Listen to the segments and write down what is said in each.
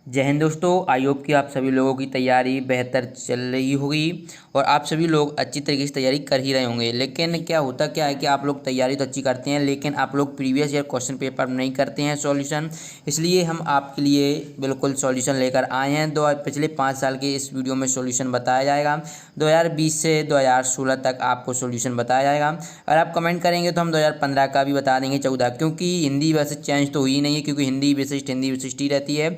जय हिंद दोस्तों। I hope कि आप सभी लोगों की तैयारी बेहतर चल रही होगी और आप सभी लोग अच्छी तरीके से तैयारी कर ही रहे होंगे। लेकिन क्या है कि आप लोग तैयारी तो अच्छी करते हैं, लेकिन आप लोग प्रीवियस ईयर क्वेश्चन पेपर नहीं करते हैं सॉल्यूशन। इसलिए हम आपके लिए बिल्कुल सॉल्यूशन लेकर आए हैं। पिछले 5 साल के इस वीडियो में सॉल्यूशन बताया जाएगा। 2020 से 2016 तक आपको सॉल्यूशन बताया जाएगा। अगर आप कमेंट करेंगे तो हम 2015 का भी बता देंगे, 14, क्योंकि हिंदी वैसे चेंज तो हुई नहीं है, क्योंकि हिंदी विशिष्ट ही रहती है।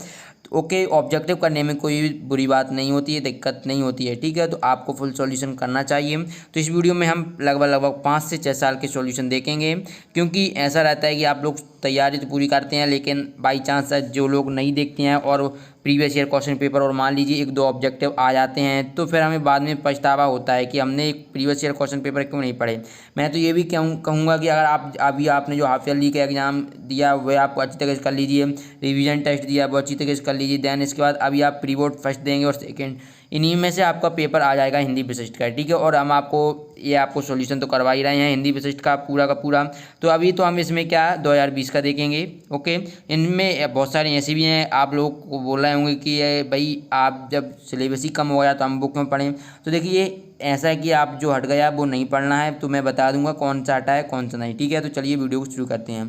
ओके, ऑब्जेक्टिव करने में कोई बुरी बात नहीं होती है, दिक्कत नहीं होती है। ठीक है, तो आपको फुल सॉल्यूशन करना चाहिए। तो इस वीडियो में हम लगभग 5 से 6 साल के सॉल्यूशन देखेंगे, क्योंकि ऐसा रहता है कि आप लोग तैयारी तो पूरी करते हैं, लेकिन बाई चांस जो लोग नहीं देखते हैं और प्रीवियस ईयर क्वेश्चन पेपर और मान लीजिए 1-2 ऑब्जेक्टिव आ जाते हैं, तो फिर हमें बाद में पछतावा होता है कि हमने एक प्रीवियस ईयर क्वेश्चन पेपर क्यों नहीं पढ़े। मैं तो ये भी कहूँगा कि अगर आपने जो हाफ ईयरली का एग्जाम दिया वह आपको अच्छी तरह से कर लीजिए, रिवीजन टेस्ट दिया वो अच्छी तरीके से कर लीजिए। देन इसके बाद अभी आप प्री बोर्ड फर्स्ट देंगे और सेकेंड, इन्हीं में से आपका पेपर आ जाएगा हिंदी विशिष्ट का। ठीक है, और हम आपको सॉल्यूशन तो करवा ही रहे हैं हिंदी विशिष्ट का पूरा का पूरा। तो अभी तो हम इसमें 2020 का देखेंगे। ओके, इनमें बहुत सारे ऐसे भी हैं, आप लोग को बोल रहे होंगे कि भाई आप जब सिलेबस ही कम हो गया तो हम बुक में पढ़ें। तो देखिए, ऐसा है कि आप जो हट गया वो नहीं पढ़ना है, तो मैं बता दूंगा कौन सा हटा है कौन सा नहीं। ठीक है, तो चलिए वीडियो को शुरू करते हैं।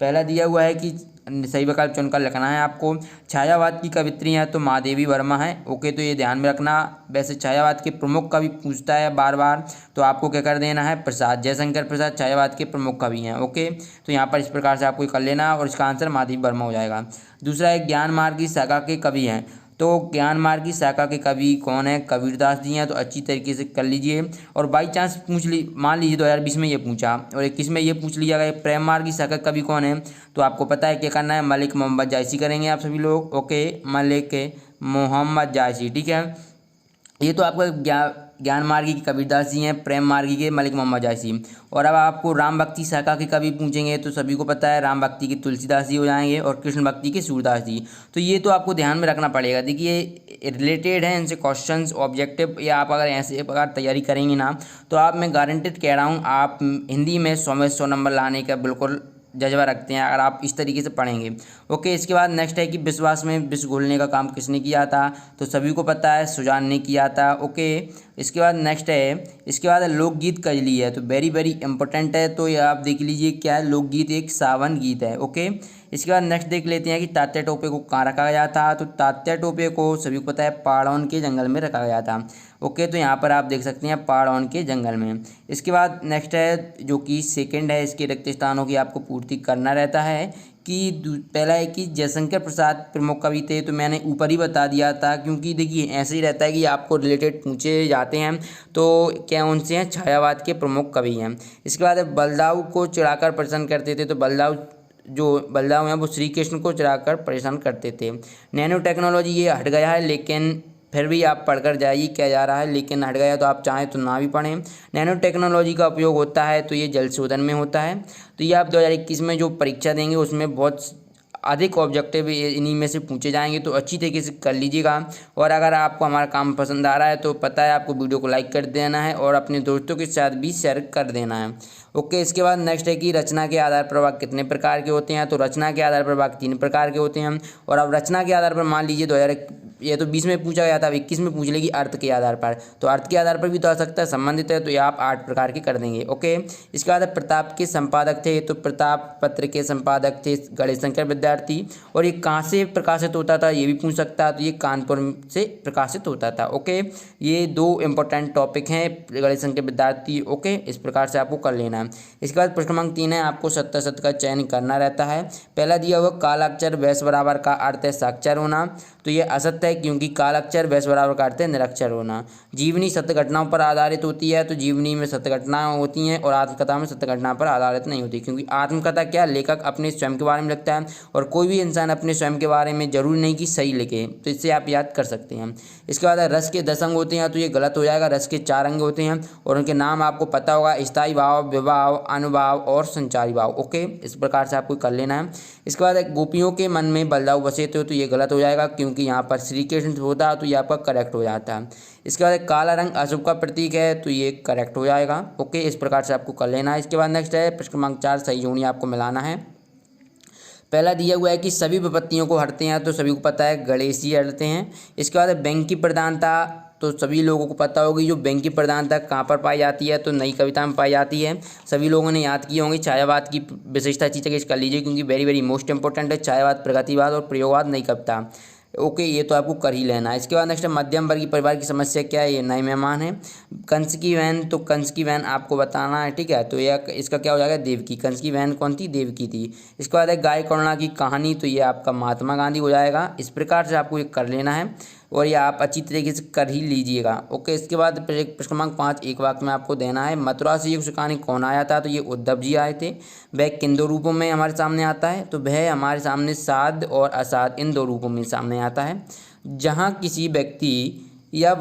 पहला दिया हुआ है कि सही विकल्प चुनकर लिखना है आपको। छायावाद की कवित्री हैं तो महादेवी वर्मा है। ओके, तो ये ध्यान में रखना। वैसे छायावाद के प्रमुख कवि पूछता है बार बार, तो आपको क्या कर देना है, प्रसाद, जयशंकर प्रसाद छायावाद के प्रमुख कवि हैं। ओके, तो यहाँ पर इस प्रकार से आपको कर लेना और इसका आंसर महादेवी वर्मा हो जाएगा। दूसरा है ज्ञान मार्ग की शाखा के कवि हैं, तो ज्ञान मार्ग की शाखा के कवि कौन है, कबीरदास जी हैं। तो अच्छी तरीके से कर लीजिए। और बाई चांस मान लीजिए 2020 में ये पूछा और 21 में ये पूछ लिया गया प्रेम मार्ग की शाखा कवि कौन है, तो आपको पता है क्या करना है, मलिक मोहम्मद जायसी करेंगे आप सभी लोग। ओके, मलिक मोहम्मद जायसी। ठीक है, ये तो आपका ज्ञान मार्गी के कबीरदास जी हैं, प्रेम मार्गी के मलिक मोहम्मद जायसी। और अब आपको राम भक्ति शाखा के कवि पूछेंगे, तो सभी को पता है राम भक्ति के तुलसीदास जी हो जाएंगे और कृष्ण भक्ति के सूरदास जी। तो ये तो आपको ध्यान में रखना पड़ेगा। देखिए, रिलेटेड है इनसे क्वेश्चंस ऑब्जेक्टिव, या आप अगर ऐसे प्रकार तैयारी करेंगे ना, तो आप, मैं गारंटेड कह रहा हूँ, आप हिंदी में 100 में 100 नंबर लाने का बिल्कुल जज्बा रखते हैं अगर आप इस तरीके से पढ़ेंगे। ओके, इसके बाद नेक्स्ट है कि विश्वास में विष घोलने का काम किसने किया था, तो सभी को पता है सुजान ने किया था। ओके, इसके बाद नेक्स्ट है, इसके बाद लोकगीत कजली है, तो वेरी वेरी इंपॉर्टेंट है। तो ये आप देख लीजिए क्या है, लोकगीत एक सावन गीत है। ओके, इसके बाद नेक्स्ट देख लेते हैं कि तात्या टोपे को कहाँ रखा गया था, तो तात्या टोपे को सभी को पता है पहाड़ों के जंगल में रखा गया था। ओके, तो यहाँ पर आप देख सकते हैं पहाड़ों के जंगल में। इसके बाद नेक्स्ट है जो कि सेकंड है, इसके रिक्त स्थानों की आपको पूर्ति करना रहता है। कि पहला है कि जयशंकर प्रसाद प्रमुख कवि थे, तो मैंने ऊपर ही बता दिया था, क्योंकि देखिए ऐसे ही रहता है कि आपको रिलेटेड पूछे जाते हैं। तो क्या उनसे हैं, छायावाद के प्रमुख कवि हैं। इसके बाद बलदाऊ को चिढ़ाकर प्रसन्न करते थे, तो बलदाऊ हैं वो श्री कृष्ण को चिढ़ाकर परेशान करते थे। नैनो टेक्नोलॉजी ये हट गया है, लेकिन फिर भी आप पढ़कर जाइए क्या जा रहा है, लेकिन हट गया तो आप चाहें तो ना भी पढ़ें। नैनो टेक्नोलॉजी का उपयोग होता है तो ये जल शोधन में होता है। तो ये आप 2021 में जो परीक्षा देंगे उसमें बहुत अधिक ऑब्जेक्टिव इन्हीं में से पूछे जाएंगे, तो अच्छी तरीके से कर लीजिएगा। और अगर आपको हमारा काम पसंद आ रहा है तो पता है आपको वीडियो को लाइक कर देना है और अपने दोस्तों के साथ भी शेयर कर देना है। ओके, इसके बाद नेक्स्ट है कि रचना के आधार पर वाक्य कितने प्रकार के होते हैं, तो रचना के आधार पर वाक्य 3 प्रकार के होते हैं। और अब रचना के आधार पर मान लीजिए 2020 में पूछा गया था, अब 21 में पूछ लेगी अर्थ के आधार पर, तो अर्थ के आधार पर भी तो आ सकता है, संबंधित है, तो ये आप 8 प्रकार के कर देंगे। ओके, इसके बाद प्रताप के संपादक थे, तो प्रताप पत्र के संपादक थे गणेशशंकर विद्यार्थी। और ये कहाँ से प्रकाशित होता था ये भी पूछ सकता है, तो ये कानपुर से प्रकाशित होता था। ओके, ये 2 इंपॉर्टेंट टॉपिक हैं, गणेशशंकर विद्यार्थी। ओके, इस प्रकार से आपको कर लेना है। इसके बाद प्रश्न क्रमांक 3 है, आपको सत्य सत्य का चयन करना रहता है। पहला दिया हुआ कालाक्षर वैश्य बराबर का अर्थ है साक्षर होना, तो ये असत्य है, क्योंकि कालाक्षर वैश्य बराबर का अर्थ है निरक्षर होना। जीवनी सत्य घटनाओं पर आधारित होती है, तो जीवनी में सत्य घटनाएं होती हैं और आत्मकथा में सत्य घटना पर आधारित नहीं होती, क्योंकि आत्मकथा क्या, लेखक अपने स्वयं के बारे में लिखता है और कोई भी इंसान अपने स्वयं के बारे में जरूरी नहीं कि सही लिखे, तो इससे आप याद कर सकते हैं। इसके बाद रस के 10 अंग होते हैं, तो ये गलत हो जाएगा, रस के 4 अंग होते हैं और उनके नाम आपको पता होगा, स्थायी भाव, विभाव, अनुभाव और संचारी भाव। ओके, इस प्रकार से आपको कर लेना है। इसके बाद गोपियों के मन में बलदाऊ बसे थे, तो ये गलत हो जाएगा, क्योंकि यहाँ पर श्री कृष्ण होता तो ये आपका करेक्ट हो जाता है। इसके बाद काला रंग अशुभ का प्रतीक है, तो ये करेक्ट हो जाएगा। ओके, इस प्रकार से आपको कर लेना है। इसके बाद नेक्स्ट है प्रश्न क्रमांक 4, सही जोड़ी आपको मिलाना है। पहला दिया हुआ है कि सभी विपत्तियों को हरते हैं, तो सभी को पता है गणेश जी हरते हैं। इसके बाद बैंक की प्रधानता, तो सभी लोगों को पता होगी जो बैंक की प्रधानता कहाँ पर पाई जाती है, तो नई कविता में पाई जाती है। सभी लोगों ने याद किए होंगे। छायावाद की विशेषता अच्छी तरीके से कर लीजिए क्योंकि वेरी वेरी मोस्ट इंपॉर्टेंट है। छायावाद, प्रगतिवाद और प्रयोगवाद नई कविता। ओके, ये तो आपको कर ही लेना है। इसके बाद नेक्स्ट है मध्यम वर्गीय परिवार की समस्या क्या है, ये नए मेहमान है। कंस की बहन, तो कंस की बहन आपको बताना है, ठीक है। तो यह इसका क्या हो जाएगा, देवकी। कंस की बहन कौन थी, देवकी थी। इसके बाद है गाय करुणा की कहानी, तो ये आपका महात्मा गांधी हो जाएगा। इस प्रकार से आपको ये कर लेना है और ये आप अच्छी तरीके से कर ही लीजिएगा। ओके, इसके बाद प्रश्न क्रमांक 5 एक वाक्य में आपको देना है। मथुरा से युग सिखाने कौन आया था, तो ये उद्धव जी आए थे। वह किन दो रूपों में हमारे सामने आता है, तो वह हमारे सामने साध और असाध इन दो रूपों में सामने आता है। जहाँ किसी व्यक्ति या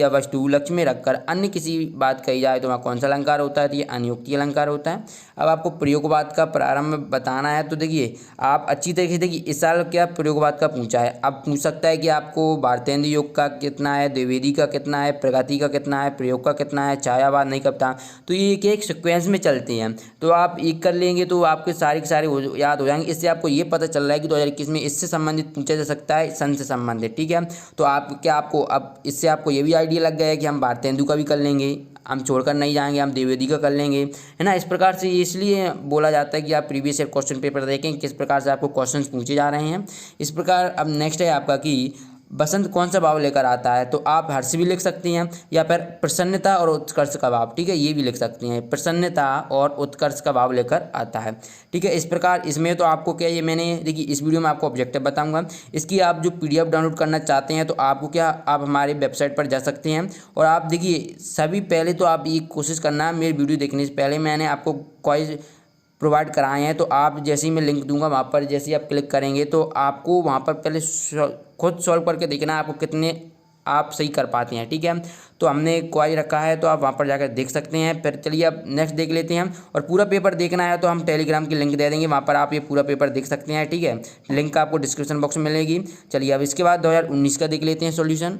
वस्तु लक्ष्य में रखकर अन्य किसी बात कही जाए तो वहाँ कौन सा अलंकार होता है, तो ये अनियुक्ति अलंकार होता है। अब आपको प्रयोगवाद का प्रारंभ बताना है, तो देखिए आप अच्छी तरीके से देखिए इस साल क्या प्रयोगवाद का पूछा है। अब पूछ सकता है कि आपको भारतेंदु योग का कितना है, द्विवेदी का कितना है, प्रगति का कितना है, प्रयोग का कितना है, छायावाद नहीं कविता। तो ये एक सीक्वेंस में चलते हैं, तो आप एक कर लेंगे तो आपके सारे के सारे याद हो जाएंगे। इससे आपको ये पता चल रहा है कि 2021 में इससे संबंधित पूछा जा सकता है, सन से संबंधित, ठीक है। तो आप क्या आपको अब इससे आपको ये भी आइडिया लग गया है कि हम भारतेंदु का भी कर लेंगे, हम छोड़कर नहीं जाएंगे, हम द्विवेदी का कर लेंगे, है ना। इस प्रकार से इसलिए बोला जाता है कि आप प्रीवियस ईयर क्वेश्चन पेपर देखें किस प्रकार से आपको क्वेश्चंस पूछे जा रहे हैं। इस प्रकार अब नेक्स्ट है आपका कि बसंत कौन सा भाव लेकर आता है, तो आप हर्ष भी लिख सकती हैं या फिर प्रसन्नता और उत्कर्ष का भाव, ठीक है, ये भी लिख सकती हैं। प्रसन्नता और उत्कर्ष का भाव लेकर आता है, ठीक है। इस प्रकार इसमें तो आपको क्या, ये मैंने देखिए इस वीडियो में आपको ऑब्जेक्टिव बताऊंगा। इसकी आप जो PDF डाउनलोड करना चाहते हैं तो आपको क्या, आप हमारे वेबसाइट पर जा सकते हैं और आप देखिए सभी पहले तो आप ये कोशिश करना है, मेरी वीडियो देखने से पहले मैंने आपको क्वाइज प्रोवाइड कराए हैं, तो आप जैसे ही मैं लिंक दूंगा वहाँ पर जैसे ही आप क्लिक करेंगे तो आपको वहाँ पर पहले खुद सॉल्व करके देखना है आपको कितने आप सही कर पाते हैं, ठीक है। तो हमने क्वाइज रखा है तो आप वहाँ पर जाकर देख सकते हैं। फिर चलिए अब नेक्स्ट देख लेते हैं। और पूरा पेपर देखना है तो हम टेलीग्राम की लिंक दे देंगे, वहाँ पर आप ये पूरा पेपर देख सकते हैं, ठीक है। लिंक आपको डिस्क्रिप्शन बॉक्स में मिलेगी। चलिए अब इसके बाद 2019 का देख लेते हैं सॉल्यूशन।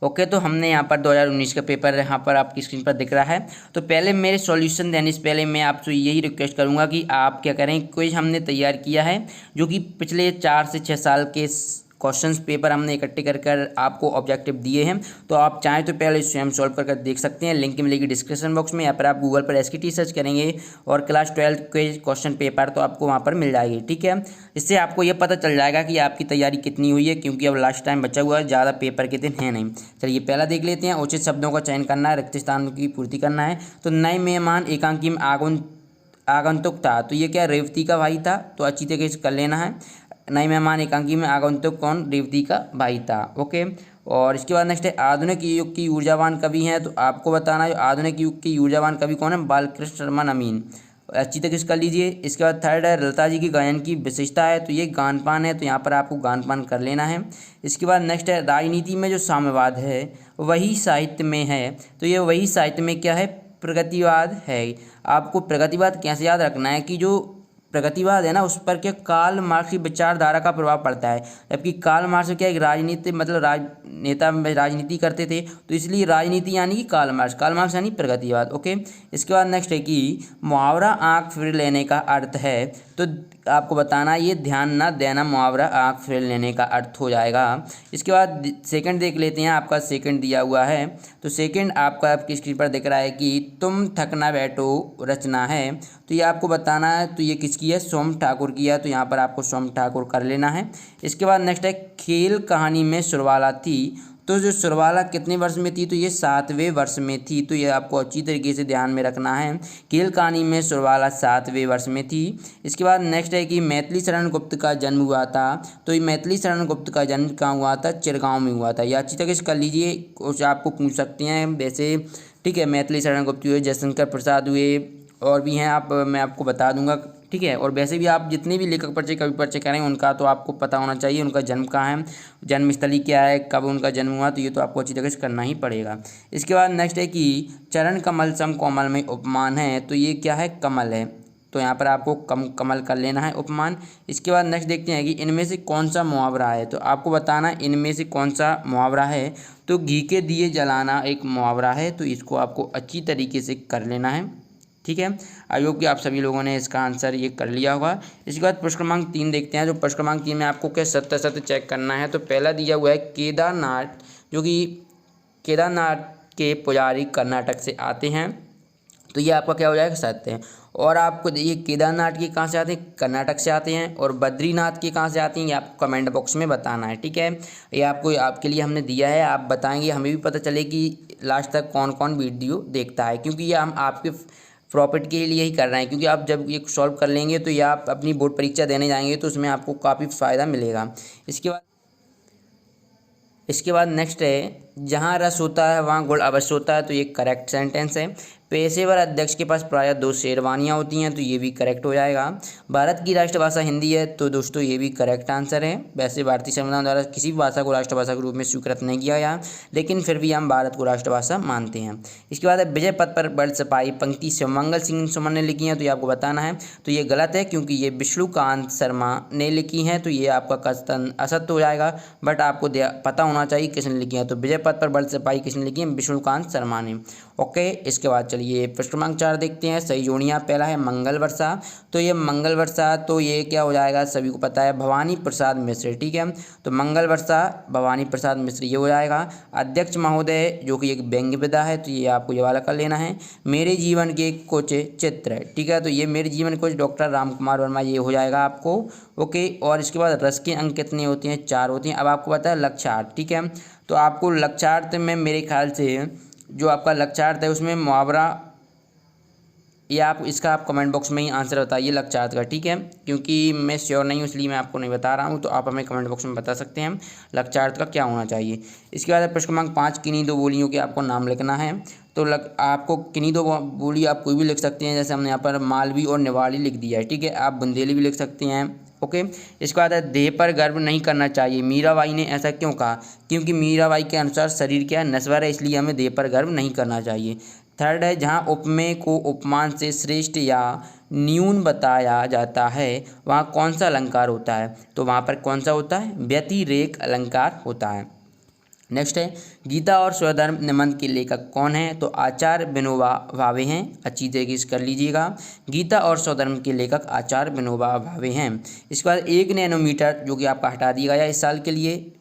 ओके, तो हमने यहाँ पर 2019 का पेपर यहाँ पर आपकी स्क्रीन पर दिख रहा है। तो पहले मेरे सॉल्यूशन देने से पहले मैं आपसे यही रिक्वेस्ट करूँगा कि आप क्या करें, क्विज हमने तैयार किया है जो कि पिछले 4 से 6 साल के क्वेश्चंस पेपर हमने इकट्ठे कर आपको ऑब्जेक्टिव दिए हैं। तो आप चाहें तो पहले स्वयं सॉल्व कर देख सकते हैं, लिंक मिलेगी डिस्क्रिप्शन बॉक्स में, या फिर आप गूगल पर SKT सर्च करेंगे और क्लास 12 के क्वेश्चन पेपर तो आपको वहाँ पर मिल जाएगी, ठीक है। इससे आपको ये पता चल जाएगा कि आपकी तैयारी कितनी हुई है, क्योंकि अब लास्ट टाइम बचा हुआ है, ज़्यादा पेपर के दिन है नहीं। चलिए पहला देख लेते हैं। उचित शब्दों का चयन करना है, रिक्त स्थान की पूर्ति करना है। तो नए मेहमान एकांकी में आगंतुक था, तो ये क्या रेवती का भाई था, तो अच्छी तरीके से कर लेना है। नए मेहमान एकांकी में आगंतुक कौन, रेवती का भाई था। ओके, और इसके बाद नेक्स्ट है आधुनिक युग की ऊर्जावान कवि हैं, तो आपको बताना है आधुनिक युग की ऊर्जावान कवि कौन है, बालकृष्ण शर्मा नवीन, अच्छी तरीके से कर लीजिए। इसके बाद थर्ड है लता जी की गायन की विशेषता है, तो ये गानपान है, तो यहाँ पर आपको गानपान कर लेना है। इसके बाद नेक्स्ट है राजनीति में जो साम्यवाद है वही साहित्य में है, तो ये वही साहित्य में क्या है, प्रगतिवाद है। आपको प्रगतिवाद कैसे याद रखना है कि जो प्रगतिवाद है ना उस पर क्या कार्ल मार्क्स की विचारधारा का प्रभाव पड़ता है, जबकि कार्ल मार्क्स क्या एक राजनीति मतलब राजनेता राजनीति करते थे, तो इसलिए राजनीति यानी कि कार्ल मार्क्स यानी प्रगतिवाद। ओके, इसके बाद नेक्स्ट है कि मुहावरा आँख फिर लेने का अर्थ है, तो आपको बताना ये ध्यान ना देना मुहावरा आँख फिर लेने का अर्थ हो जाएगा। इसके बाद सेकंड देख लेते हैं, आपका सेकंड दिया हुआ है, तो सेकंड आपका आपकी स्क्रीन पर दिख रहा है कि तुम थक ना बैठो रचना है, तो ये आपको बताना है, तो ये किसकी है, सोम ठाकुर की है, तो यहाँ पर आपको सोम ठाकुर कर लेना है। इसके बाद नेक्स्ट है खेल कहानी में सुरवाला थी, तो जो सुरवाला कितने वर्ष में थी, तो ये 7वें वर्ष में थी, तो ये आपको अच्छी तरीके से ध्यान में रखना है। खेल कहानी में सुरवाला 7वें वर्ष में थी। इसके बाद नेक्स्ट है कि मैथिली शरण गुप्त का जन्म हुआ था, तो ये मैथिली शरण गुप्त का जन्म कहाँ हुआ था, चिरगांव में हुआ था, ये अच्छी तरीके से कर लीजिए, कुछ आपको पूछ सकते हैं वैसे, ठीक है। मैथिली शरण गुप्त हुए, जयशंकर प्रसाद हुए, और भी हैं आप, मैं आपको बता दूंगा, ठीक है। और वैसे भी आप जितने भी लेखक परिचय कवि परिचय करें उनका तो आपको पता होना चाहिए, उनका जन्म कहाँ है, जन्मस्थली क्या है, कब उनका जन्म हुआ, तो ये तो आपको अच्छी तरह से करना ही पड़ेगा। इसके बाद नेक्स्ट है कि चरण कमल सम कोमल में उपमान है, तो ये क्या है, कमल है, तो यहाँ पर आपको कमल कर लेना है उपमान। इसके बाद नेक्स्ट देखते हैं कि इनमें से कौन सा मुहावरा है, तो आपको बताना इनमें से कौन सा मुहावरा है, तो घी के दिए जलाना एक मुहावरा है, तो इसको आपको अच्छी तरीके से कर लेना है, ठीक है। आई होप कि आप सभी लोगों ने इसका आंसर ये कर लिया होगा। इसके बाद प्रश्न क्रमांक 3 देखते हैं। जो प्रश्न क्रमांक 3 में आपको क्या सत्य चेक करना है। तो पहला दिया हुआ है केदारनाथ, जो कि केदारनाथ के पुजारी कर्नाटक से आते हैं, तो ये आपका क्या हो जाएगा, सत्य है। और आपको ये केदारनाथ के कहाँ से आते हैं, कर्नाटक से आते हैं। और बद्रीनाथ के कहाँ से आती हैं, ये आपको कमेंट बॉक्स में बताना है, ठीक है। ये आपको आपके लिए हमने दिया है, आप बताएंगे, हमें भी पता चले कि लास्ट तक कौन कौन वीडियो देखता है, क्योंकि ये हम आपके प्रॉफिट के लिए ही कर रहे हैं। क्योंकि आप जब ये सॉल्व कर लेंगे तो ये आप अपनी बोर्ड परीक्षा देने जाएंगे तो उसमें आपको काफ़ी फ़ायदा मिलेगा। इसके बाद नेक्स्ट है, जहाँ रस होता है वहाँ गुड़ अवश्य होता है, तो ये करेक्ट सेंटेंस है। पेशेवर अध्यक्ष के पास प्रायः 2 शेरवानियाँ होती हैं, तो ये भी करेक्ट हो जाएगा। भारत की राष्ट्रभाषा हिंदी है, तो दोस्तों ये भी करेक्ट आंसर है। वैसे भारतीय संविधान द्वारा किसी भी भाषा को राष्ट्रभाषा के रूप में स्वीकृत नहीं किया गया, लेकिन फिर भी हम भारत को राष्ट्रभाषा मानते हैं। इसके बाद है, विजय पथ पर बल सिपाही पंक्ति शिवमंगल सिंह सुमन ने लिखी हैं, तो ये आपको बताना है। तो ये गलत है, क्योंकि ये विष्णुकांत शर्मा ने लिखी हैं, तो ये आपका कथन असत्य हो जाएगा। बट आपको पता होना चाहिए किसने लिखी है। तो विजय पथ पर बल सिपाही किसने लिखी है, विष्णुकांत शर्मा ने। ओके, इसके बाद चलिए प्रश्न क्रमांक 4 देखते हैं। सही जोड़ियाँ, पहला है मंगल वर्षा, तो ये मंगल वर्षा, तो ये क्या हो जाएगा, सभी को पता है, भवानी प्रसाद मिश्र, ठीक है। तो मंगल वर्षा भवानी प्रसाद मिश्र ये हो जाएगा। अध्यक्ष महोदय, जो कि एक व्यंग्य विधा है, तो ये आपको ये वाला कर लेना है। मेरे जीवन के कुछ चित्र, ठीक है, तो ये मेरे जीवन के कुछ डॉक्टर राम कुमार वर्मा, ये हो जाएगा आपको। ओके, और इसके बाद रस के अंक कितने होते हैं, 4 होते हैं। अब आपको पता है लक्ष्यार्थ, ठीक है, तो आपको लक्ष्यार्थ में मेरे ख्याल से जो आपका लक्ष्यार्थ है उसमें मुहावरा, ये आप इसका आप कमेंट बॉक्स में ही आंसर बताइए लक्ष्यार्थ का, ठीक है, क्योंकि मैं श्योर नहीं हूँ इसलिए मैं आपको नहीं बता रहा हूँ। तो आप हमें कमेंट बॉक्स में बता सकते हैं लक्ष्यार्थ का क्या होना चाहिए। इसके बाद प्रश्न क्रमांक 5, किन्हीं 2 बोलियों के आपको नाम लिखना है। तो आपको किन्हीं 2 बोली आप कोई भी लिख सकते हैं, जैसे हमने यहाँ पर मालवी और नेवाड़ी लिख दिया है, ठीक है। आप बुंदेली भी लिख सकते हैं। ओके, इसके बाद है, देह पर गर्व नहीं करना चाहिए, मीराबाई ने ऐसा क्यों कहा। क्योंकि मीराबाई के अनुसार शरीर क्या है, नश्वर है, इसलिए हमें देह पर गर्व नहीं करना चाहिए। थर्ड है, जहाँ उपमेय को उपमान से श्रेष्ठ या न्यून बताया जाता है वहाँ कौन सा अलंकार होता है। तो वहाँ पर कौन सा होता है, व्यतिरेक अलंकार होता है। नेक्स्ट है, गीता और स्वधर्म निबंध के लेखक कौन है। तो आचार्य विनोबा भावे हैं। अच्छी तरीके से कर लीजिएगा, गीता और स्वधर्म के लेखक आचार्य विनोबा भावे हैं। इसके बाद 1 नैनोमीटर, जो कि आपका हटा दिया गया इस साल के लिए,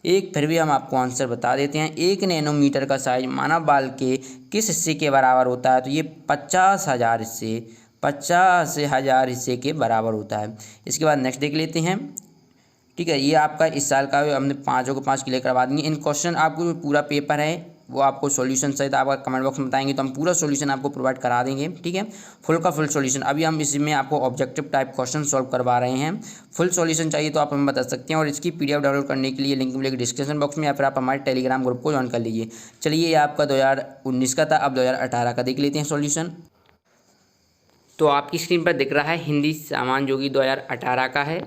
एक फिर भी हम आपको आंसर बता देते हैं। 1 नैनोमीटर का साइज मानव बाल के किस हिस्से के बराबर होता है। तो ये 50,000 हिस्से, 50,000 हिस्से के बराबर होता है। इसके बाद नेक्स्ट देख लेते हैं, ठीक है। ये आपका इस साल का हमने 5 को 5 क्लियर करवा देंगे। इन क्वेश्चन आपको जो पूरा पेपर है वो आपको सॉल्यूशन सहित आपका कमेंट बॉक्स में बताएंगे, तो हम पूरा सॉल्यूशन आपको प्रोवाइड करा देंगे, ठीक है, फुल का फुल सॉल्यूशन। अभी हम इसमें आपको ऑब्जेक्टिव टाइप क्वेश्चन सॉल्व करवा रहे हैं। फुल सॉल्यूशन चाहिए तो आप हमें बता सकते हैं, और इसकी PDF डाउनलोड करने के लिए लिंक मिलेगी डिस्क्रिप्शन बॉक्स में, या फिर आप हमारे टेलीग्राम ग्रुप को ज्वाइन कर लीजिए। चलिए, ये आपका 2019 का था, अब 2018 का देख लेते हैं सॉल्यूशन। तो आपकी स्क्रीन पर दिख रहा है हिंदी सामान्य, जो कि 2018 का है।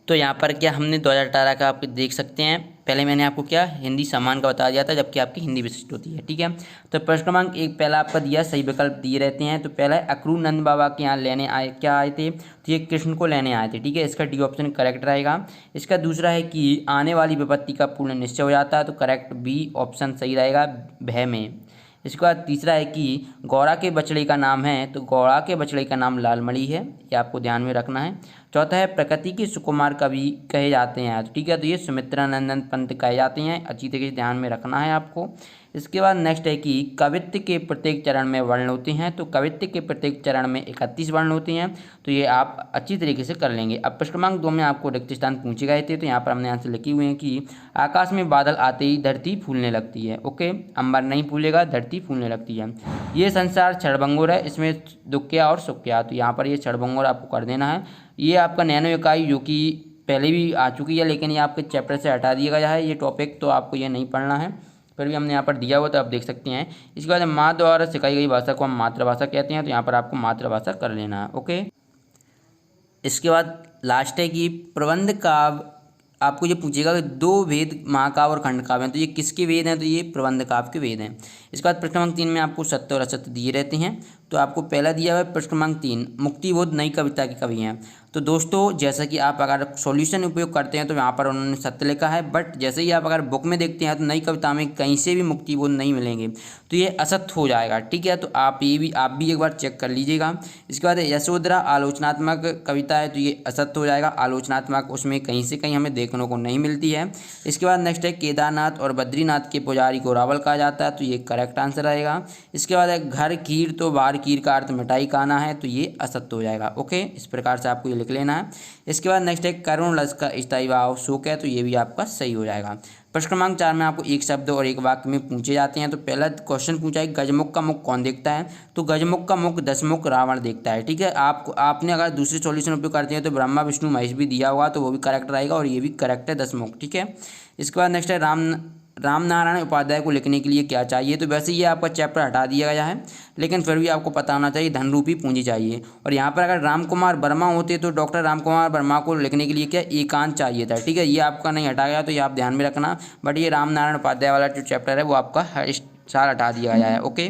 तो यहाँ पर क्या हमने 2018 का आप देख सकते हैं, पहले मैंने आपको क्या हिंदी सामान्य का बता दिया था, जबकि आपकी हिंदी विशिष्ट होती है, ठीक है। तो प्रश्न क्रमांक 1 पहला आपका दिया, सही विकल्प दिए रहते हैं। तो पहला है, अक्रूर नंद बाबा के यहाँ लेने आए, क्या आए थे, तो ये कृष्ण को लेने आए थे, ठीक है, इसका डी ऑप्शन करेक्ट रहेगा। इसका दूसरा है कि आने वाली विपत्ति का पूर्ण निश्चय हो जाता है, तो करेक्ट बी ऑप्शन सही रहेगा, भय में। इसके बाद तीसरा है कि गौड़ा के बछड़े का नाम है, तो गौड़ा के बछड़े का नाम लालमणि है, ये आपको ध्यान में रखना है। चौथा है, प्रकृति के सुकुमार कवि कहे जाते हैं, ठीक है, तो ये सुमित्रा नंदन पंत कहे जाते हैं, अच्छी तरीके से ध्यान में रखना है आपको। इसके बाद नेक्स्ट है कि कवित्व के प्रत्येक चरण में वर्ण होते हैं, तो कवित्व के प्रत्येक चरण में 31 वर्ण होते हैं, तो ये आप अच्छी तरीके से कर लेंगे। अब प्रश्न क्रमांक 2 में आपको रिक्त स्थान पूछे गए थे, तो यहाँ पर हमने आंसर लिखे हुए हैं कि आकाश में बादल आते ही धरती फूलने लगती है। ओके, अंबर नहीं फूलेगा, धरती फूलने लगती है। ये संसार क्षणभंगुर है, इसमें दुख क्या और सुख क्या, तो यहाँ पर ये क्षणभंगुर आपको कर देना है। ये आपका नैनो इकाई, जो कि पहले भी आ चुकी है, लेकिन ये आपके चैप्टर से हटा दिया गया है ये टॉपिक, तो आपको ये नहीं पढ़ना है, फिर भी हमने यहाँ पर दिया हुआ, तो आप देख सकते हैं। इसके बाद माँ द्वारा सिखाई गई भाषा को हम मातृभाषा कहते हैं, तो यहाँ पर आपको मातृभाषा कर लेना है। ओके, इसके बाद लास्ट है कि प्रबंध काव्य, आपको ये पूछेगा कि 2 वेद महाकाव्य और खंडकाव्य हैं, तो ये किसके वेद हैं, तो ये प्रबंध काव्य के वेद हैं। इसके बाद प्रश्न क्रमांक 3 में आपको सत्य और असत्य दिए रहते हैं। तो आपको पहला दिया हुआ है प्रश्न क्रमांक 3, मुक्तिबोध नई कविता के कवि हैं। तो दोस्तों जैसा कि आप अगर सॉल्यूशन उपयोग करते हैं तो यहाँ पर उन्होंने सत्य लिखा है, बट जैसे ही आप अगर बुक में देखते हैं तो नई कविता में कहीं से भी मुक्तिबोध नहीं मिलेंगे, तो ये असत्य हो जाएगा। ठीक है, तो आप भी एक बार चेक कर लीजिएगा। इसके बाद यशोधरा आलोचनात्मक कविता है, तो ये असत्य हो जाएगा। आलोचनात्मक उसमें कहीं से कहीं हमें देखने को नहीं मिलती है। इसके बाद नेक्स्ट है केदारनाथ और बद्रीनाथ के पुजारी को रावल कहा जाता है, तो ये करेक्ट आंसर रहेगा। इसके बाद है घर कीर तो बाहर कीर का अर्थ मिठाई खाना है, तो ये असत्य हो जाएगा। ओके, इस प्रकार से आपको ये लिख लेना है। इसके बाद नेक्स्ट है करुण रस का स्थायी भाव शोक है, तो ये भी आपका सही हो जाएगा। प्रश्न क्रमांक 4 में आपको एक शब्द और एक वाक्य में पूछे जाते हैं। तो पहला क्वेश्चन पूछा है गजमुख का मुख कौन देखता है, तो गजमुख का मुख दशमुख रावण देखता है। ठीक है, आपने अगर दूसरे सॉल्यूशन उपयोग करते हैं तो ब्रह्मा विष्णु महेश भी दिया होगा, तो वो भी करेक्ट रहेगा और ये भी करेक्ट है, दशमुख। ठीक है, इसके बाद नेक्स्ट है राम नारायण उपाध्याय को लिखने के लिए क्या चाहिए, तो वैसे ये आपका चैप्टर हटा दिया गया है, लेकिन फिर भी आपको पता होना चाहिए धन रूपी पूंजी चाहिए। और यहाँ पर अगर राम कुमार वर्मा होते तो डॉक्टर राम कुमार वर्मा को लिखने के लिए क्या एकांत चाहिए था। ठीक है, ये आपका नहीं हटा गया, तो ये आप ध्यान में रखना। बट ये राम नारायण उपाध्याय वाला जो चैप्टर है वो आपका हर साल हटा दिया गया है। ओके,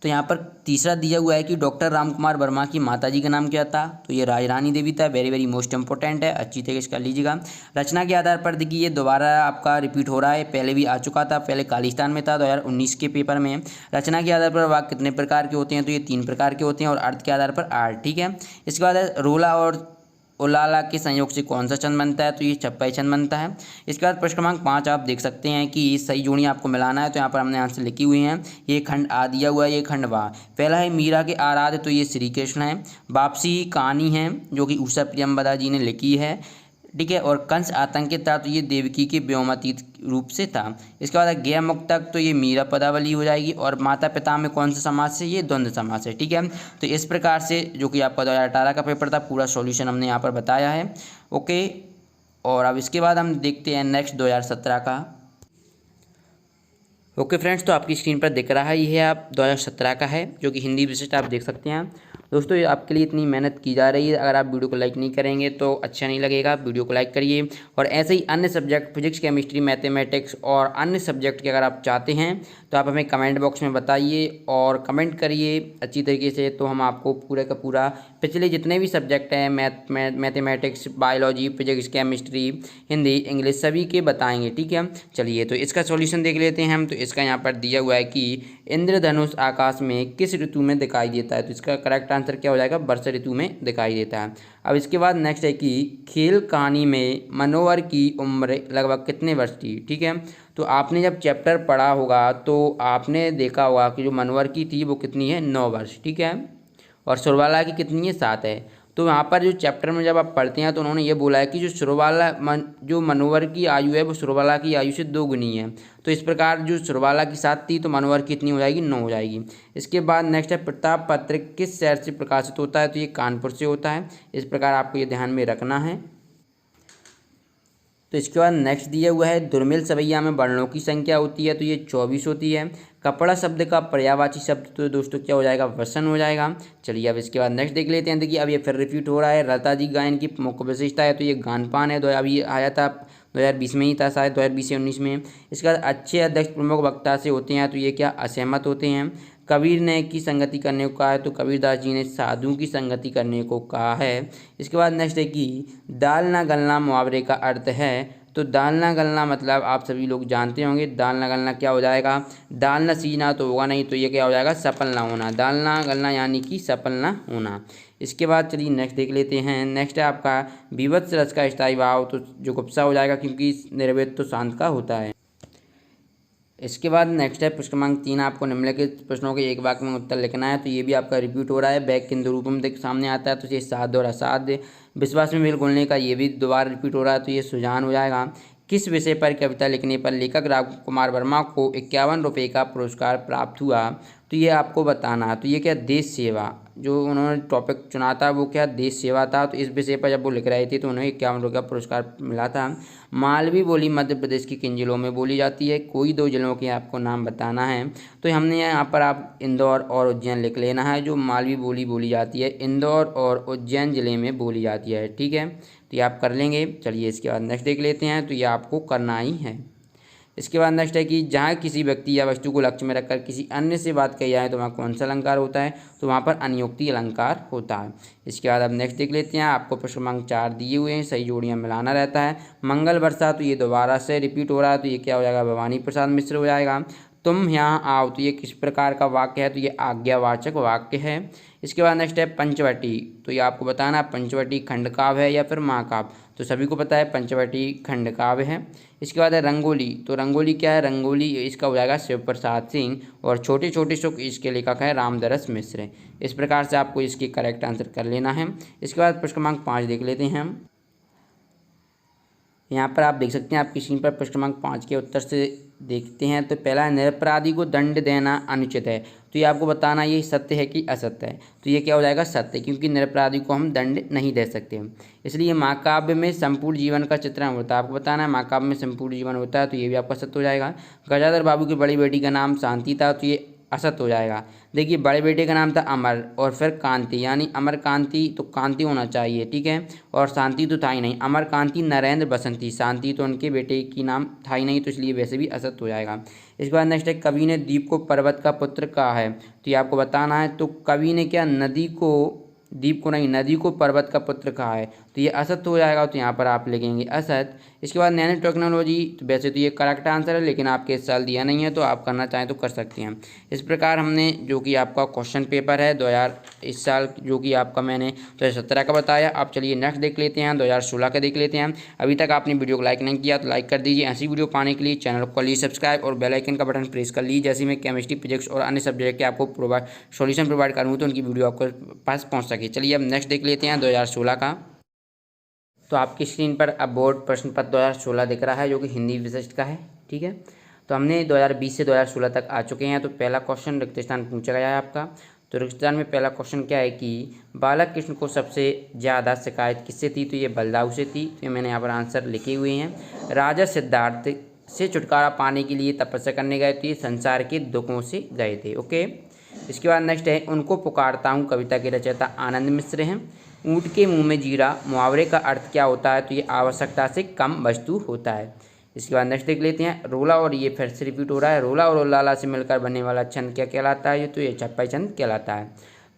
तो यहाँ पर तीसरा दिया हुआ है कि डॉक्टर रामकुमार वर्मा की माताजी का नाम क्या था, तो ये राजरानी देवी था। वेरी वेरी मोस्ट इंपॉर्टेंट है, अच्छी तरीके से कर लीजिएगा। रचना के आधार पर देखिए ये दोबारा आपका रिपीट हो रहा है, पहले भी आ चुका था, पहले खालिस्तान में था 2019 के पेपर में। रचना के आधार पर वाक्य कितने प्रकार के होते हैं, तो ये 3 प्रकार के होते हैं और अर्थ के आधार पर 8। ठीक है, इसके बाद रोला और उलाला के संयोग से कौन सा छंद बनता है, तो ये छप्पई छंद बनता है। इसके बाद प्रश्न क्रमांक 5 आप देख सकते हैं कि सही जोड़ी आपको मिलाना है, तो यहाँ पर हमने आंसर लिखी हुई हैं। ये खंड आ दिया हुआ है, ये खंड वाह। पहला है मीरा के आराध्य, तो ये श्री कृष्ण है। वापसी कहानी है जो कि उषा प्रियंवदा जी ने लिखी है। ठीक है, और कंस आतंकित था, तो ये देवकी के व्योमातीत रूप से था। इसके बाद गैर मुक्तक, तो ये मीरा पदावली हो जाएगी। और माता पिता में कौन सा समाज से, ये द्वंद्व समाज है। ठीक है, तो इस प्रकार से जो कि आपका 2018 का पेपर था पूरा सॉल्यूशन हमने यहाँ पर बताया है। ओके, और अब इसके बाद हम देखते हैं नेक्स्ट 2017 का। ओके फ्रेंड्स, तो आपकी स्क्रीन पर दिख रहा है, ये आप 2017 का है जो कि हिंदी विशिष्ट आप देख सकते हैं। दोस्तों ये आपके लिए इतनी मेहनत की जा रही है, अगर आप वीडियो को लाइक नहीं करेंगे तो अच्छा नहीं लगेगा। वीडियो को लाइक करिए, और ऐसे ही अन्य सब्जेक्ट फिजिक्स केमिस्ट्री मैथमेटिक्स और अन्य सब्जेक्ट के अगर आप चाहते हैं तो आप हमें कमेंट बॉक्स में बताइए और कमेंट करिए अच्छी तरीके से, तो हम आपको पूरे का पूरा पिछले जितने भी सब्जेक्ट हैं mathematics, biology, physics, chemistry, Hindi, English सभी के बताएंगे। ठीक है, चलिए तो इसका सॉल्यूशन देख लेते हैं हम। तो इसका यहाँ पर दिया हुआ है कि इंद्रधनुष आकाश में किस ऋतु में दिखाई देता है, तो इसका करेक्ट आंसर क्या हो जाएगा, वर्षा ऋतु में दिखाई देता है। अब इसके बाद नेक्स्ट है कि खेल कहानी में मनोवर की उम्र लगभग कितने वर्ष थी। ठीक है, तो आपने जब चैप्टर पढ़ा होगा तो आपने देखा होगा कि जो मनोवर की थी वो कितनी है, 9 वर्ष। ठीक है, और सुरबाला की कितनी है, 7 है। तो यहाँ पर जो चैप्टर में जब आप पढ़ते हैं तो उन्होंने ये बोला है कि जो मनोवर की आयु है वो सुरबाला की आयु से 2 गुनी है। तो इस प्रकार जो सुरबाला की 7 थी तो मनोवर की कितनी हो जाएगी, 9 हो जाएगी। इसके बाद नेक्स्ट है प्रताप पत्र किस शहर से प्रकाशित होता है, तो ये कानपुर से होता है। इस प्रकार आपको ये ध्यान में रखना है। तो इसके बाद नेक्स्ट दिया हुआ है दुर्मिल सवैया में वर्णों की संख्या होती है, तो ये 24 होती है। कपड़ा शब्द का पर्यायवाची शब्द तो दोस्तों क्या हो जाएगा, वसन हो जाएगा। चलिए अब इसके बाद नेक्स्ट देख लेते हैं। देखिए अब ये फिर रिपीट हो रहा है। लता जी गायन की मुख्य विशेषता है, तो ये गानपान है। अभी आया था 2020 में ही था शायद, 2020 या 19 में। इसके बाद अच्छे अध्यक्ष प्रमुख वक्ता से होते हैं, तो ये क्या असहमत होते हैं। कबीर ने की संगति करने को कहा है, तो कबीरदास जी ने साधु की संगति करने को कहा है। इसके बाद नेक्स्ट है कि दाल ना गलना मुहावरे का अर्थ है, तो दाल ना गलना मतलब आप सभी लोग जानते होंगे। दाल ना गलना क्या हो जाएगा, दाल ना सीजना तो होगा नहीं, तो ये क्या हो जाएगा, सफल ना होना। दाल ना गलना यानी कि सफल ना होना। इसके बाद चलिए नेक्स्ट देख लेते हैं। नेक्स्ट है आपका विभत्स रस का स्थायी भाव, तो जो गुप्सा हो जाएगा क्योंकि निर्वेद तो शांत का होता है। इसके बाद नेक्स्ट है प्रश्न क्रमांक 3, आपको निम्नलिखित प्रश्नों के एक वाक्य में उत्तर लिखना है। तो ये भी आपका रिपीट हो रहा है। बैग किंतु रूप में सामने आता है, तो ये साध्य और असाध्य। विश्वास में मेल घोलने का ये भी दोबारा रिपीट हो रहा है, तो ये सुजान हो जाएगा। किस विषय पर कविता लिखने पर लेखक रामकुमार वर्मा को 51 रुपये का पुरस्कार प्राप्त हुआ, तो ये आपको बताना है। तो ये क्या, देश सेवा, जो उन्होंने टॉपिक चुना था वो क्या, देश सेवा था। तो इस विषय पर जब वो लिख रहे थे तो उन्हें 51 रुपये का पुरस्कार मिला था। मालवी बोली मध्य प्रदेश की किन जिलों में बोली जाती है, कोई 2 जिलों के आपको नाम बताना है। तो हमने यहाँ पर आप इंदौर और उज्जैन लिख लेना है। जो मालवी बोली बोली जाती है इंदौर और उज्जैन जिले में बोली जाती है। ठीक है, तो ये आप कर लेंगे। चलिए इसके बाद नेक्स्ट देख लेते हैं। तो ये आपको करना ही है। इसके बाद नेक्स्ट है कि जहाँ किसी व्यक्ति या वस्तु को लक्ष्य में रखकर किसी अन्य से बात कही जाए तो वहाँ कौन सा अलंकार होता है, तो वहाँ पर अनियोक्ति अलंकार होता है। इसके बाद अब नेक्स्ट देख लेते हैं। आपको प्रश्न क्रमांक 4 दिए हुए हैं, सही जोड़ियाँ मिलाना रहता है। मंगल वर्षा, तो ये दोबारा से रिपीट हो रहा है, तो ये क्या हो जाएगा, भवानी प्रसाद मिश्र हो जाएगा। तुम यहाँ आओ, तो ये किस प्रकार का वाक्य है, तो ये आज्ञावाचक वाक्य है। इसके बाद नेक्स्ट है पंचवटी, तो ये आपको बताना है पंचवटी खंड काव्य है या फिर महाकाव्य, तो सभी को पता है पंचवटी खंड काव्य है। इसके बाद है रंगोली, तो रंगोली क्या है, रंगोली इसका हो जाएगा शिव प्रसाद सिंह, और छोटे छोटे सुख इसके लेखक है रामदरस मिश्र। इस प्रकार से आपको इसकी करेक्ट आंसर कर लेना है। इसके बाद प्रश्न क्रमांक 5 देख लेते हैं हम। यहाँ पर आप देख सकते हैं, आपकी स्क्रीन पर प्रश्न क्रमांक 5 के उत्तर से देखते हैं। तो पहला है निरपराधी को दंड देना अनुचित है, तो ये आपको बताना ये सत्य है कि असत्य है, तो ये क्या हो जाएगा, सत्य, क्योंकि निरपराधी को हम दंड नहीं दे सकते। इसलिए महाकाव्य में संपूर्ण जीवन का चित्रण होता है, आपको बताना है महाकाव्य में संपूर्ण जीवन होता है, तो ये भी आपका सत्य हो जाएगा। गजाधर बाबू की बड़ी बेटी का नाम शांति था, तो ये असत्य हो जाएगा। देखिए बड़े बेटे का नाम था अमर और फिर कांति, यानी अमर कांति, तो कांति होना चाहिए, ठीक है, और शांति तो था ही नहीं। अमर कांति नरेंद्र बसंती, शांति तो उनके बेटे की नाम था ही नहीं, तो इसलिए वैसे भी असत्य हो जाएगा। इसके बाद नेक्स्ट है कवि ने द्वीप को पर्वत का पुत्र कहा है, तो ये आपको बताना है। तो कवि ने क्या नदी को, द्वीप को नहीं, नदी को पर्वत का पुत्र कहा है, तो ये असत्य हो जाएगा, तो यहाँ पर आप लिखेंगे असत्य। इसके बाद नैनो टेक्नोलॉजी, तो वैसे तो ये करेक्ट आंसर है, लेकिन आपके इस साल दिया नहीं है, तो आप करना चाहें तो कर सकते हैं। इस प्रकार हमने जो कि आपका क्वेश्चन पेपर है 2000 इस साल जो कि आपका मैंने 2017 का बताया। आप चलिए नेक्स्ट देख लेते हैं, 2016 का देख लेते हैं। अभी तक आपने वीडियो को लाइक नहीं किया तो लाइक कर दीजिए। ऐसी वीडियो पाने के लिए चैनल को कर लीजिए सब्सक्राइब और बेल आइकन का बटन प्रेस कर लीजिए। जैसे मैं केमिस्ट्री, फिजिक्स और अन्य सब्जेक्ट के आपको सॉल्यूशन प्रोवाइड करूँ तो उनकी वीडियो आपको पास पहुँच सके। चलिए अब नेक्स्ट देख लेते हैं 2016 का। तो आपकी स्क्रीन पर अब बोर्ड प्रश्न पत्र 2016 दिख रहा है, जो कि हिंदी विशिष्ट का है, ठीक है। तो हमने 2020 से 2016 तक आ चुके हैं। तो पहला क्वेश्चन रिक्त स्थान पूछा गया है आपका। तो रिक्त स्थान में पहला क्वेश्चन क्या है कि बालक कृष्ण को सबसे ज़्यादा शिकायत किससे थी, तो ये बलदाऊ से थी। तो मैंने यहाँ पर आंसर लिखे हुए हैं। राजा सिद्धार्थ से छुटकारा पाने के लिए तपस्या करने गए थे, संसार के दुखों से गए थे, ओके। इसके बाद नेक्स्ट है उनको पुकारता हूँ, कविता के रचयिता आनंद मिश्र हैं। ऊँट के मुंह में जीरा, मुहावरे का अर्थ क्या होता है, तो ये आवश्यकता से कम वस्तु होता है। इसके बाद नेक्स्ट देख लेते हैं रोला, और ये फिर से रिपीट हो रहा है। रोला और लाला से मिलकर बनने वाला छंद क्या कहलाता है, तो ये छप्पा छंद कहलाता है।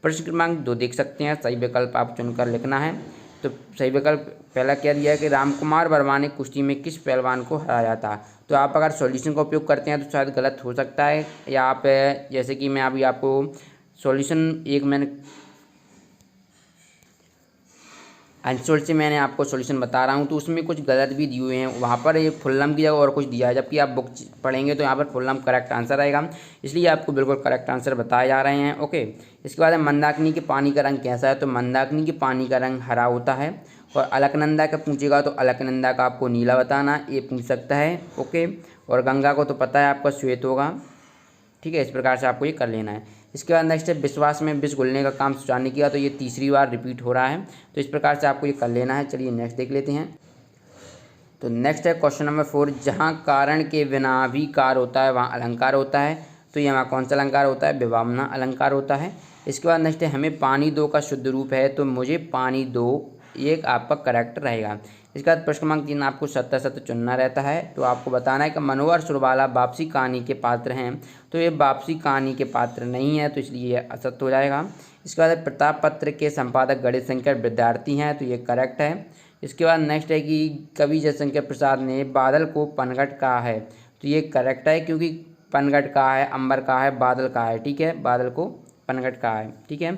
प्रश्न क्रमांक 2 देख सकते हैं, सही विकल्प आप चुनकर लिखना है। तो सही विकल्प पहला क्या दिया है कि रामकुमार वर्मा ने कुश्ती में किस पहलवान को हराया था। तो आप अगर सॉल्यूशन का उपयोग करते हैं तो शायद गलत हो सकता है, या आप जैसे कि मैं अभी आपको सॉल्यूशन एक मैंने आंसर से मैंने आपको सॉल्यूशन बता रहा हूँ, तो उसमें कुछ गलत भी दिए हुए हैं। वहाँ पर ये फुल्लम की जगह और कुछ दिया है, जबकि आप बुक पढ़ेंगे तो यहाँ पर फुल्लम करेक्ट आंसर आएगा, इसलिए आपको बिल्कुल करेक्ट आंसर बताए जा रहे हैं, ओके। इसके बाद है मंदाकिनी के पानी का रंग कैसा है, तो मंदाकिनी के पानी का रंग हरा होता है। और अलकनंदा का पूछेगा तो अलकनंदा का आपको नीला बताना, ये पूछ सकता है, ओके। और गंगा को तो पता है आपका श्वेत होगा, ठीक है। इस प्रकार से आपको ये कर लेना है। इसके बाद नेक्स्ट है विश्वास में विष घुलने का काम सुचारू ने किया, तो ये तीसरी बार रिपीट हो रहा है, तो इस प्रकार से आपको ये कर लेना है। चलिए नेक्स्ट देख लेते हैं। तो नेक्स्ट है क्वेश्चन नंबर 4, जहाँ कारण के बिना भी कार होता है वहाँ अलंकार होता है, तो ये वहाँ कौन सा अलंकार होता है, विभावना अलंकार होता है। इसके बाद नेक्स्ट है हमें पानी दो का शुद्ध रूप है, तो मुझे पानी दो, ये आपका करेक्ट रहेगा। इसके बाद प्रश्न क्रमांक 3 आपको सत्य सत्य चुनना रहता है, तो आपको बताना है कि मनोहर सुरबाला वापसी कहानी के पात्र हैं, तो ये वापसी कहानी के पात्र नहीं है, तो इसलिए ये असत्य हो जाएगा। इसके बाद प्रताप पत्र के संपादक गणेश शंकर विद्यार्थी हैं, तो ये करेक्ट है। इसके बाद नेक्स्ट है कि कवि जयशंकर प्रसाद ने बादल को पनघट कहा है, तो ये करेक्ट है, क्योंकि पनघट कहा है, अंबर कहा है, बादल कहा है, ठीक है, बादल को पनघट कहा है, ठीक है।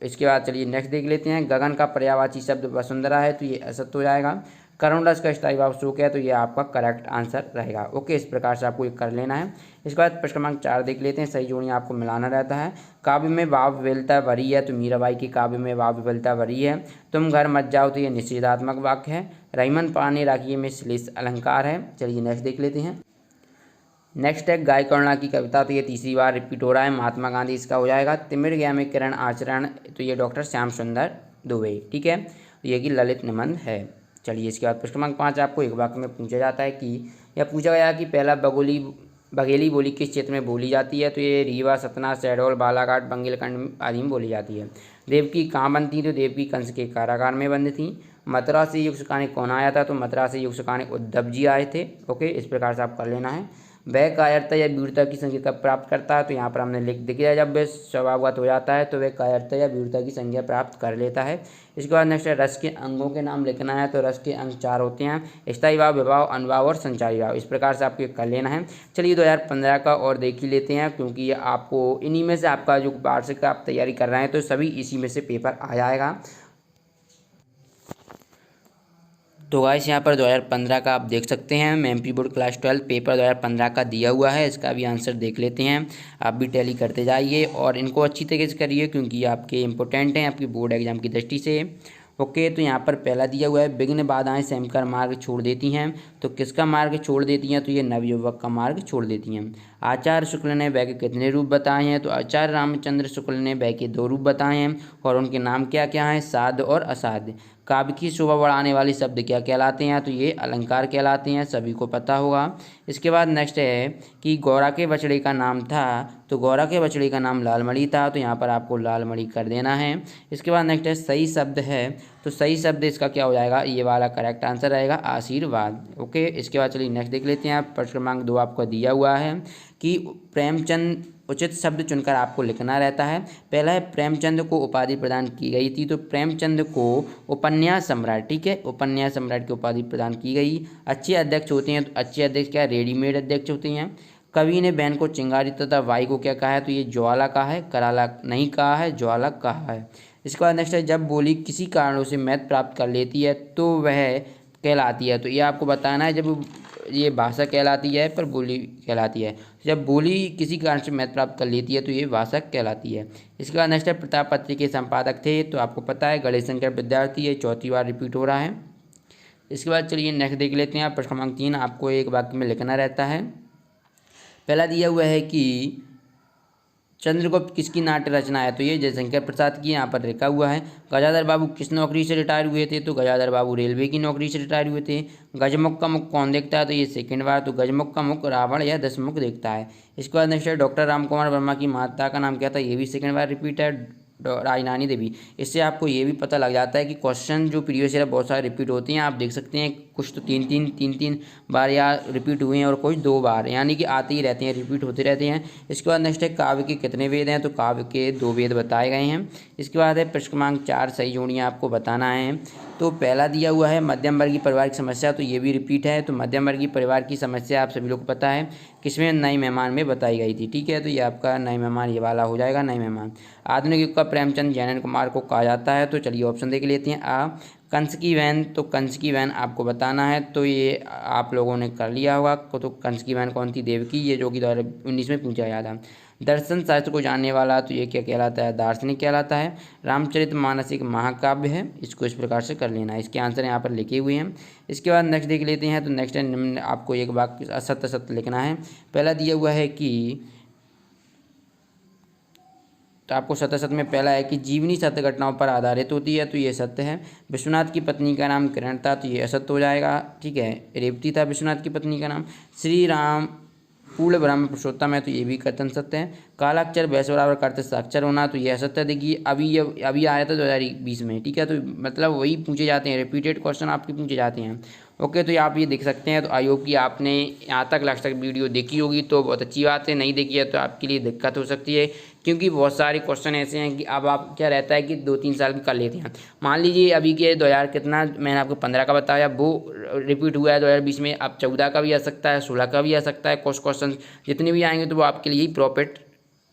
इसके बाद चलिए नेक्स्ट देख लेते हैं। गगन का पर्यायवाची शब्द वसुंधरा है, तो ये असत्य हो जाएगा। करुण रस का स्थायी भाव शोक है, तो ये आपका करेक्ट आंसर रहेगा, ओके। इस प्रकार से आपको ये कर लेना है। इसके बाद प्रश्न क्रमांक 4 देख लेते हैं, सही जोड़ियाँ आपको मिलाना रहता है। काव्य में भाव विफलता भरी है, तो मीराबाई की काव्य में भाव विफलता भरी है। तुम घर मत जाओ, तो ये निषेधात्मक वाक्य है। रहीमन पाने राखिए में श्लेष अलंकार है। चलिए नेक्स्ट देख लेते हैं। नेक्स्ट है गाय करुणा की कविता, तो ये तीसरी बार रिपीट हो रहा है, महात्मा गांधी इसका हो जाएगा। तिमिर गया में किरण आचरण, तो ये डॉक्टर श्याम सुंदर दुबे, ठीक है, तो ये कि ललित निबंध है। चलिए इसके बाद प्रश्न क्रमांक 5 आपको एक वाक्य में पूछा जाता है कि, या पूछा गया कि पहला बघेली बोली किस क्षेत्र में बोली जाती है? तो ये रीवा, सतना, शहडोल, बालाघाट, बुंदेलखंड आदि में बोली जाती है। देवकी कहाँ बंद थी? तो देवकी कंस के कारागार में बंद थी। मथुरा से युग सिखाने कौन आया था? तो मथुरा से युग सिखाने उद्धव जी आए थे। ओके, इस प्रकार से आप कर लेना है। वह कायरता या वीरता की संज्ञा कब प्राप्त करता है? तो यहाँ पर हमने लिख दिया, जब वह स्वभावगत हो जाता है तो वह कायरता या वीरता की संज्ञा प्राप्त कर लेता है। इसके बाद नेक्स्ट है रस के अंगों के नाम लिखना है। तो रस के अंग 4 होते हैं, स्थायी भाव, विभाव, अनुभाव और संचारी भाव। इस प्रकार से आपको कर लेना है। चलिए 2015 का और देख ही लेते हैं, क्योंकि आपको इन्हीं में से आपका जो वार्षिक का आप तैयारी कर रहे हैं तो सभी इसी में से पेपर आ जाएगा। तो गाइस यहाँ पर 2015 का आप देख सकते हैं, एमपी बोर्ड क्लास 12 पेपर 2015 का दिया हुआ है। इसका भी आंसर देख लेते हैं। आप भी टैली करते जाइए और इनको अच्छी तरीके से करिए, क्योंकि आपके इंपॉर्टेंट हैं आपकी बोर्ड एग्जाम की दृष्टि से। ओके, तो यहाँ पर पहला दिया हुआ है, विघ्न बाधाएं सहकर मार्ग छोड़ देती हैं। तो किसका मार्ग छोड़ देती हैं? तो ये नवयुवक का मार्ग छोड़ देती हैं। आचार्य शुक्ल ने वह के कितने रूप बताए हैं? तो आचार्य रामचंद्र शुक्ल ने वह के 2 रूप बताए हैं, और उनके नाम क्या क्या हैं? साध और असाध्य। काव्य की शोभा बढ़ाने वाले शब्द क्या कहलाते हैं? तो ये अलंकार कहलाते हैं, सभी को पता होगा। इसके बाद नेक्स्ट है कि गौरा के बछड़े का नाम था। तो गौरा के बछड़े का नाम लालमणि था, तो यहाँ पर आपको लालमणि कर देना है। इसके बाद नेक्स्ट है सही शब्द है। तो सही शब्द इसका क्या हो जाएगा? ये वाला करेक्ट आंसर रहेगा आशीर्वाद। ओके, इसके बाद चलिए नेक्स्ट देख लेते हैं। आप प्रश्न क्रमांक 2 आपको दिया हुआ है कि प्रेमचंद उचित शब्द चुनकर आपको लिखना रहता है। पहला है प्रेमचंद को उपाधि प्रदान की गई थी। तो प्रेमचंद को उपन्यास सम्राट, ठीक है, उपन्यास सम्राट की उपाधि प्रदान की गई। अच्छे अध्यक्ष होते हैं, तो अच्छे अध्यक्ष क्या? रेडीमेड अध्यक्ष होते हैं। कवि ने बहन को चिंगारी तथा वाई को क्या कहा है? तो ये ज्वाला कहा है, कराला नहीं कहा है, ज्वाला कहा है। इसके बाद नेक्स्ट है जब बोली किसी कारणों से महत्व प्राप्त कर लेती है तो वह कहलाती है। तो ये आपको बताना है, जब ये भाषा कहलाती है पर बोली कहलाती है। जब बोली किसी कारण से महत्व प्राप्त कर लेती है तो ये भाषा कहलाती है। इसके बाद नेक्स्ट है प्रताप पत्र के संपादक थे। तो आपको पता है गणेश शंकर विद्यार्थी, ये 4थी बार रिपीट हो रहा है। इसके बाद चलिए नेक्स्ट देख लेते हैं। प्रश्न क्रमांक 3 आपको एक वाक्य में लिखना रहता है। पहला दिया हुआ है कि चंद्रगुप्त किसकी नाट्य रचना है? तो ये जयशंकर प्रसाद की यहाँ पर लिखा हुआ है। गजाधर बाबू किस नौकरी से रिटायर हुए थे? तो गजाधर बाबू रेलवे की नौकरी से रिटायर हुए थे। गजमुख का मुख कौन देखता है? तो ये सेकंड बार। तो गजमुख का मुख रावण या दशमुख देखता है। इसके बाद नेक्स्ट है डॉक्टर रामकुमार वर्मा की माता का नाम क्या था? ये भी सेकंड बार रिपीट है, राजनानी देवी। इससे आपको ये भी पता लग जाता है कि क्वेश्चन जो प्रीवियस ईयर बहुत सारे रिपीट होते हैं। आप देख सकते हैं कुछ तो तीन बार या रिपीट हुए हैं और कुछ 2 बार, यानी कि आते ही रहते हैं, रिपीट होते रहते हैं। इसके बाद नेक्स्ट है काव्य के कितने वेद हैं? तो काव्य के 2 वेद बताए गए हैं। इसके बाद है प्रश्न क्रमांक 4 सही जोड़ियाँ आपको बताना है। तो पहला दिया हुआ है मध्यम वर्गीय परिवार की समस्या। तो ये भी रिपीट है। तो मध्यम वर्गीय परिवार की समस्या आप सभी लोग को पता है किसमें? नए मेहमान में बताई गई थी, ठीक है। तो ये आपका नए मेहमान ये वाला हो जाएगा, नए मेहमान। आधुनिक युग का प्रेमचंद जैनन कुमार को कहा जाता है। तो चलिए ऑप्शन देख लेते हैं। आ कंस की वैन। तो कंस की वैन आपको बताना है। तो ये आप लोगों ने कर लिया होगा। तो कंस की वैन कौन थी? देवकी, ये जो कि 2019 में पूछा गया था। दर्शन शास्त्र को जानने वाला, तो ये क्या कहलाता है? दार्शनिक कहलाता है। रामचरितमानस एक महाकाव्य है। इसको इस प्रकार से कर लेना है। इसके आंसर यहाँ पर लिखे हुए हैं। इसके बाद नेक्स्ट देख लेते हैं। तो नेक्स्ट है आपको एक वाक्य असत्य सत्य लिखना है। पहला दिया हुआ है कि, तो आपको सत्य सत्य में पहला है कि जीवनी सत्य घटनाओं पर आधारित होती है। तो ये सत्य है। विश्वनाथ की पत्नी का नाम किरण था। तो ये असत्य हो जाएगा, ठीक है। रेवती था विश्वनाथ की पत्नी का नाम। श्री राम पूर्ण ब्रह्म पुरुषोत्तम है। तो ये भी कथन सत्य है। कालाक्षर भैंस बराबर करते साक्षर होना। तो ये असत्य। देखिए अभी आया था 2020 में, ठीक है। तो मतलब वही पूछे जाते हैं, रिपीटेड क्वेश्चन आपके पूछे जाते हैं। ओके, तो आप ये देख सकते हैं। तो आई होप कि आपने यहाँ तक लास्ट तक वीडियो देखी होगी, तो बहुत अच्छी बात है। नहीं देखी है तो आपके लिए दिक्कत हो सकती है, क्योंकि बहुत सारे क्वेश्चन ऐसे हैं कि अब आप क्या रहता है कि 2-3 साल की कर लेते हैं। मान लीजिए अभी के 2000 कितना मैंने आपको 15 का बताया, वो रिपीट हुआ है 2020 में। अब 14 का भी आ सकता है, 16 का भी आ सकता है। कुछ क्वेश्चन जितने भी आएंगे तो वो आपके लिए ही प्रॉफिट,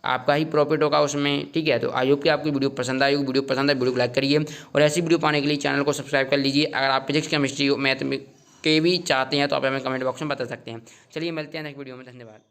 आपका ही प्रॉफिट होगा उसमें, ठीक है। तो आई होप कि आपकी वीडियो पसंद आई होगी। वीडियो पसंद है वीडियो को लाइक करिए और ऐसी वीडियो पाने के लिए चैनल को सब्सक्राइब कर लीजिए। अगर आप फिजिक्स केमिस्ट्री मैथ में के भी चाहते हैं तो आप हमें कमेंट बॉक्स में बता सकते हैं। चलिए मिलते हैं नेक्स्ट वीडियो में। धन्यवाद।